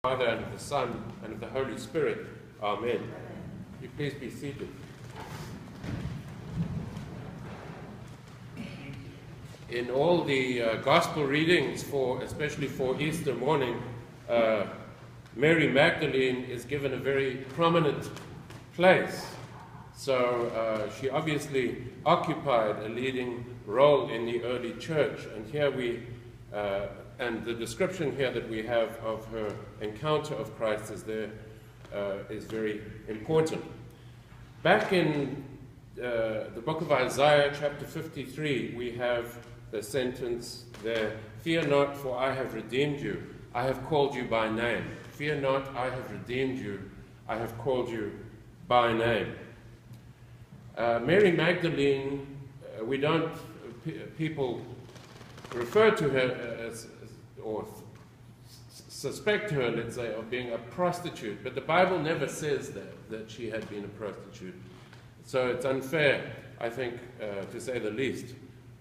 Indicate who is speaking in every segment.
Speaker 1: Father, and of the Son, and of the Holy Spirit. Amen. You please be seated. In all the gospel readings, especially for Easter morning, Mary Magdalene is given a very prominent place. So she obviously occupied a leading role in the early church. And here and the description here that we have of her encounter of Christ is very important. Back in the book of Isaiah, chapter 53, we have the sentence there, "Fear not, for I have redeemed you. I have called you by name. Fear not, I have redeemed you. I have called you by name." Mary Magdalene, people refer to her as, or suspect her, let's say, of being a prostitute, but the Bible never says that she had been a prostitute. So it's unfair, I think, to say the least,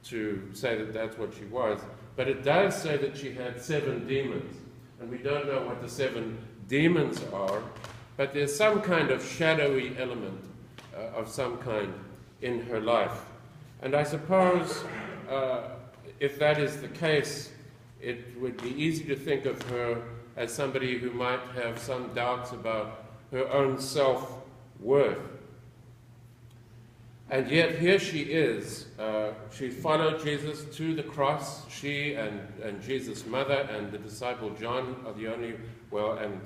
Speaker 1: to say that that's what she was. But it does say that she had 7 demons, and we don't know what the 7 demons are, but there's some kind of shadowy element of some kind in her life. And I suppose if that is the case, it would be easy to think of her as somebody who might have some doubts about her own self-worth. And yet here she is. She followed Jesus to the cross. She and Jesus' mother and the disciple John are the only, and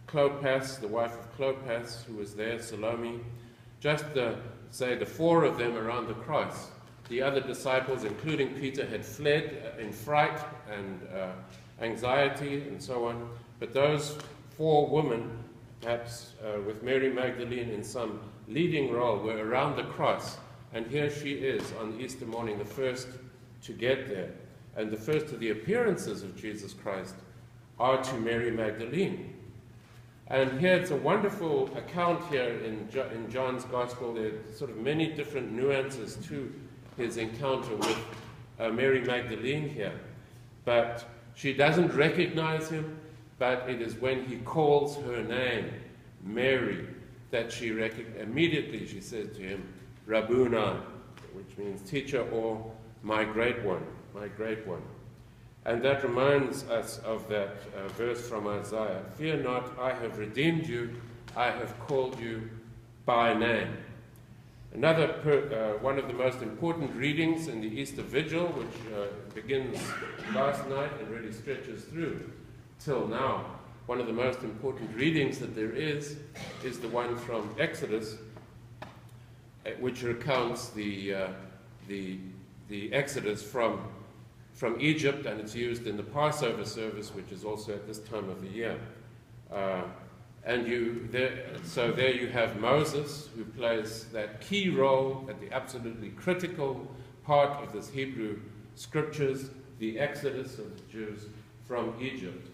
Speaker 1: Clopas, the wife of Clopas, who was there, Salome, just the 4 of them around the cross. The other disciples, including Peter, had fled in fright and anxiety and so on. But those 4 women, perhaps with Mary Magdalene in some leading role, were around the cross. And here she is on Easter morning, the first to get there. And the first of the appearances of Jesus Christ are to Mary Magdalene. And here it's a wonderful account here in John's Gospel. There are sort of many different nuances to his encounter with Mary Magdalene here. But she doesn't recognize him, but it is when he calls her name, Mary, that she immediately she says to him, Rabboni, which means teacher, or my great one, my great one. And that reminds us of that verse from Isaiah, "Fear not, I have redeemed you, I have called you by name." Another one of the most important readings in the Easter Vigil, which begins last night and really stretches through till now. One of the most important readings that there is the one from Exodus, which recounts the Exodus from Egypt, and it's used in the Passover service, which is also at this time of the year. So there you have Moses, who plays that key role at the absolutely critical part of this Hebrew scriptures, the Exodus of the Jews from Egypt.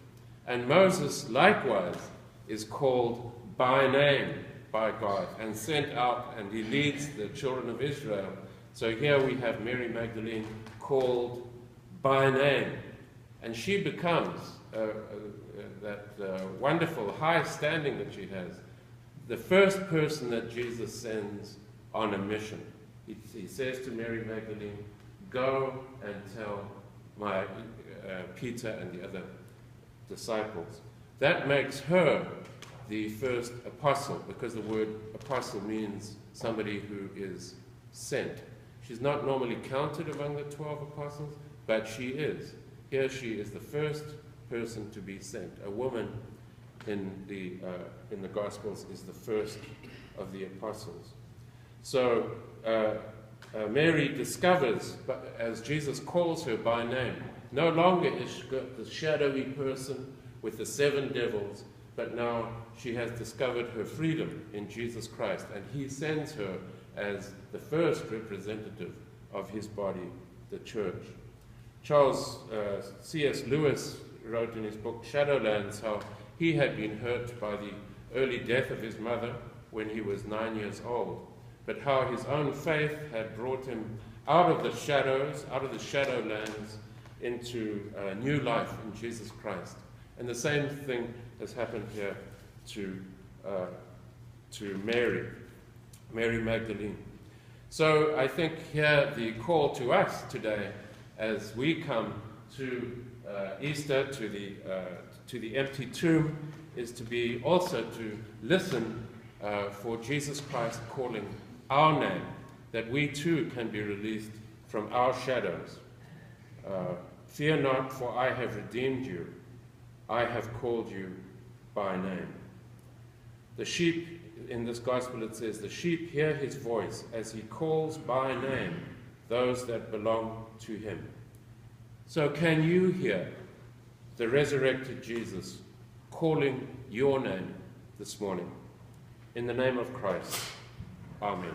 Speaker 1: And Moses, likewise, is called by name by God and sent out, and he leads the children of Israel. So here we have Mary Magdalene called by name, and she becomes that wonderful high standing that she has, the first person that Jesus sends on a mission. He says to Mary Magdalene, "Go and tell my Peter and the other disciples." That makes her the first apostle, because the word apostle means somebody who is sent. She's not normally counted among the 12 apostles, but she is. Here she is the first person to be sent. A woman in the Gospels is the first of the apostles. So Mary discovers, as Jesus calls her by name, no longer is she the shadowy person with the 7 devils, but now she has discovered her freedom in Jesus Christ, and he sends her as the first representative of his body, the church. Charles C.S. Lewis wrote in his book Shadowlands how he had been hurt by the early death of his mother when he was 9 years old, but how his own faith had brought him out of the shadows, out of the shadowlands, into new life in Jesus Christ. And the same thing has happened here to Mary Magdalene. So I think here the call to us today, as we come to Easter, to the empty tomb, is to be also to listen for Jesus Christ calling our name, that we too can be released from our shadows. Fear not, for I have redeemed you. I have called you by name. The sheep, in this gospel it says, the sheep hear his voice as he calls by name those that belong to him. So can you hear the resurrected Jesus calling your name this morning? In the name of Christ, amen.